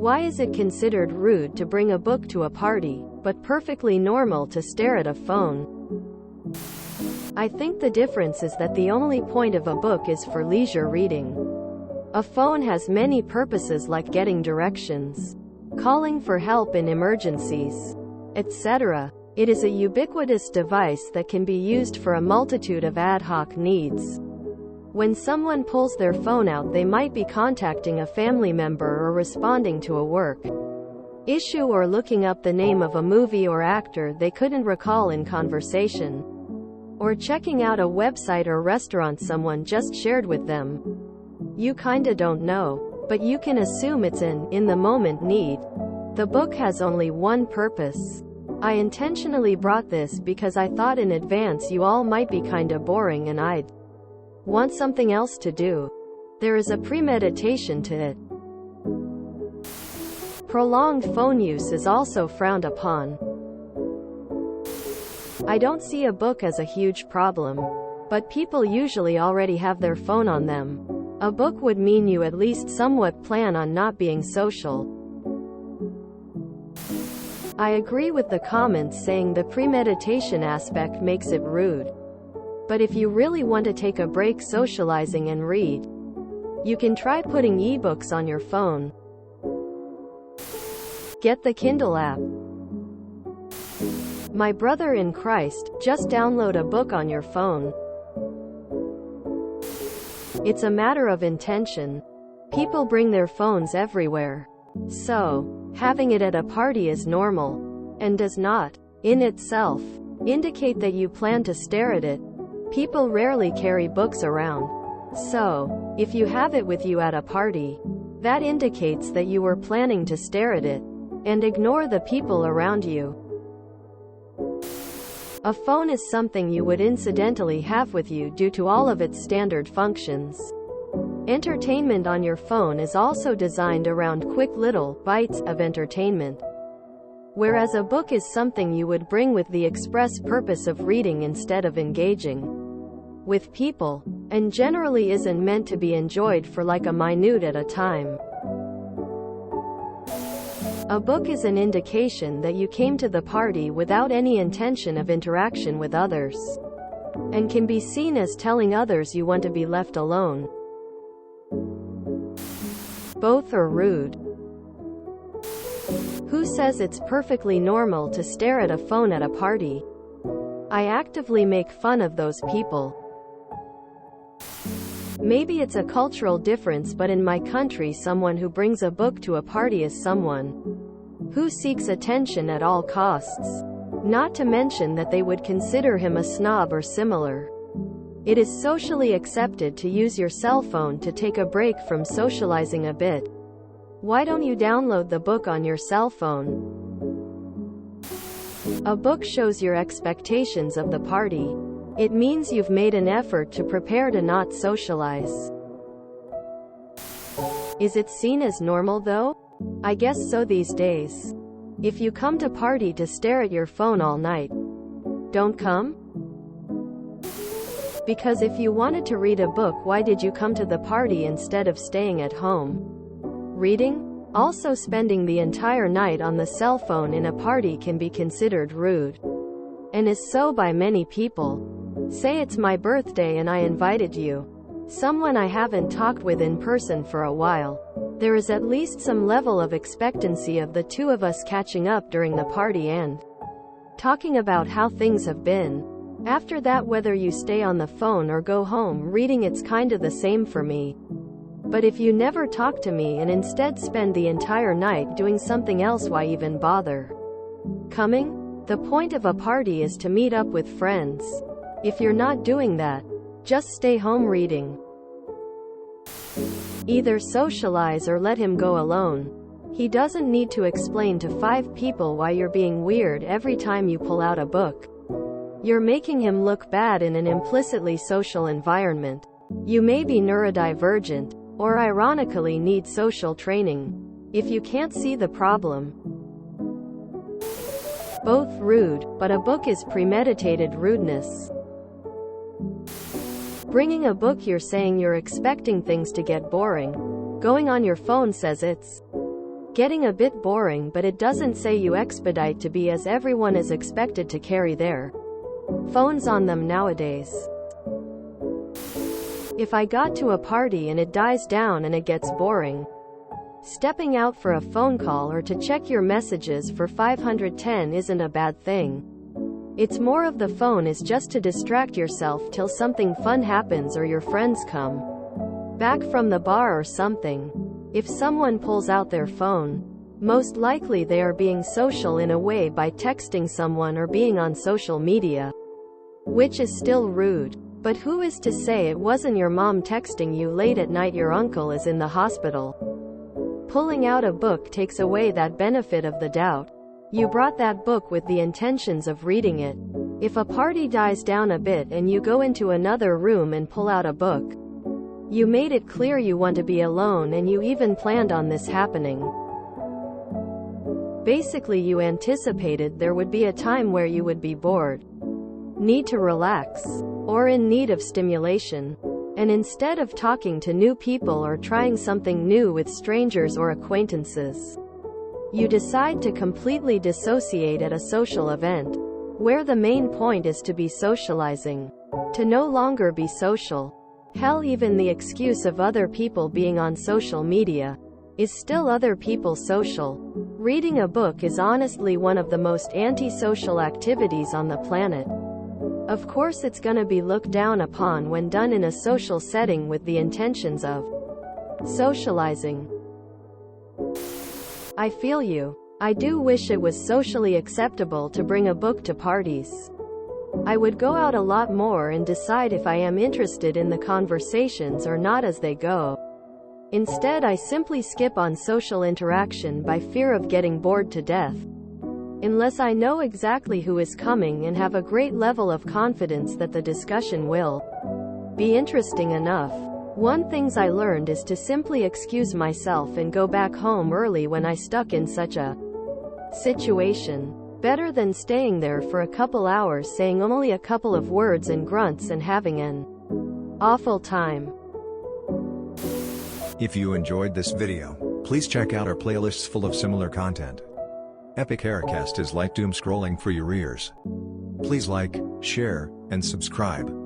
Why is it considered rude to bring a book to a party, but perfectly normal to stare at a phone? I think the difference is that the only point of a book is for leisure reading. A phone has many purposes like getting directions, calling for help in emergencies, etc. It is a ubiquitous device that can be used for a multitude of ad hoc needs. When someone pulls their phone out, they might be contacting a family member or responding to a work issue or looking up the name of a movie or actor they couldn't recall in conversation, or checking out a website or restaurant someone just shared with them. You kinda don't know, but you can assume it's an in-the-moment need. The book has only one purpose. I intentionally brought this because I thought in advance you all might be kinda boring and I'd want something else to do. There is a premeditation to it. Prolonged phone use is also frowned upon. I don't see a book as a huge problem, but people usually already have their phone on them. A book would mean you at least somewhat plan on not being social. I agree with the comments saying the premeditation aspect makes it rude. But if you really want to take a break socializing and read, you can try putting ebooks on your phone. Get the Kindle app. My brother in Christ, just download a book on your phone. It's a matter of intention. People bring their phones everywhere. So, having it at a party is normal, and does not, in itself, indicate that you plan to stare at it. People rarely carry books around. So, if you have it with you at a party, that indicates that you were planning to stare at it, and ignore the people around you. A phone is something you would incidentally have with you due to all of its standard functions. Entertainment on your phone is also designed around quick little bites of entertainment, whereas a book is something you would bring with the express purpose of reading instead of engaging with people, and generally isn't meant to be enjoyed for like a minute at a time. A book is an indication that you came to the party without any intention of interaction with others, and can be seen as telling others you want to be left alone. Both are rude. Who says it's perfectly normal to stare at a phone at a party? I actively make fun of those people. Maybe it's a cultural difference, but in my country someone who brings a book to a party is someone who seeks attention at all costs. Not to mention that they would consider him a snob or similar. It is socially accepted to use your cell phone to take a break from socializing a bit. Why don't you download the book on your cell phone? A book shows your expectations of the party. It means you've made an effort to prepare to not socialize. Is it seen as normal though? I guess so these days. If you come to party to stare at your phone all night, don't come? Because if you wanted to read a book, why did you come to the party instead of staying at home reading? Also, spending the entire night on the cell phone in a party can be considered rude, and is so by many people. Say it's my birthday and I invited you, someone I haven't talked with in person for a while. There is at least some level of expectancy of the two of us catching up during the party and talking about how things have been. After that, whether you stay on the phone or go home reading, it's kinda the same for me. But if you never talk to me and instead spend the entire night doing something else, why even bother coming? The point of a party is to meet up with friends. If you're not doing that, just stay home reading. Either socialize or let him go alone. He doesn't need to explain to 5 people why you're being weird every time you pull out a book. You're making him look bad in an implicitly social environment. You may be neurodivergent, or ironically need social training. If you can't see the problem. Both rude, but a book is premeditated rudeness. Bringing a book, you're saying you're expecting things to get boring. Going on your phone says it's Getting a bit boring, but it doesn't say you expedite to be, as everyone is expected to carry their phones on them nowadays. If I got to a party and it dies down and it gets boring, stepping out for a phone call or to check your messages for 510 isn't a bad thing. It's more of the phone is just to distract yourself till something fun happens or your friends come back from the bar or something. If someone pulls out their phone, most likely they are being social in a way by texting someone or being on social media, which is still rude. But who is to say it wasn't your mom texting you late at night your uncle is in the hospital? Pulling out a book takes away that benefit of the doubt. You brought that book with the intentions of reading it. If a party dies down a bit and you go into another room and pull out a book, you made it clear you want to be alone, and you even planned on this happening. Basically, you anticipated there would be a time where you would be bored, need to relax, or in need of stimulation. And instead of talking to new people or trying something new with strangers or acquaintances, you decide to completely dissociate at a social event, where the main point is to be socializing, to no longer be social. Hell, even the excuse of other people being on social media is still other people social. Reading a book is honestly one of the most antisocial activities on the planet. Of course, it's gonna be looked down upon when done in a social setting with the intentions of socializing. I feel you. I do wish it was socially acceptable to bring a book to parties. I would go out a lot more and decide if I am interested in the conversations or not as they go. Instead, I simply skip on social interaction by fear of getting bored to death. Unless I know exactly who is coming and have a great level of confidence that the discussion will be interesting enough. One thing I learned is to simply excuse myself and go back home early when I stuck in such a situation. Better than staying there for a couple hours saying only a couple of words and grunts and having an awful time. If you enjoyed this video, please check out our playlists full of similar content. Epic Haircast is like doom scrolling for your ears. Please like, share, and subscribe.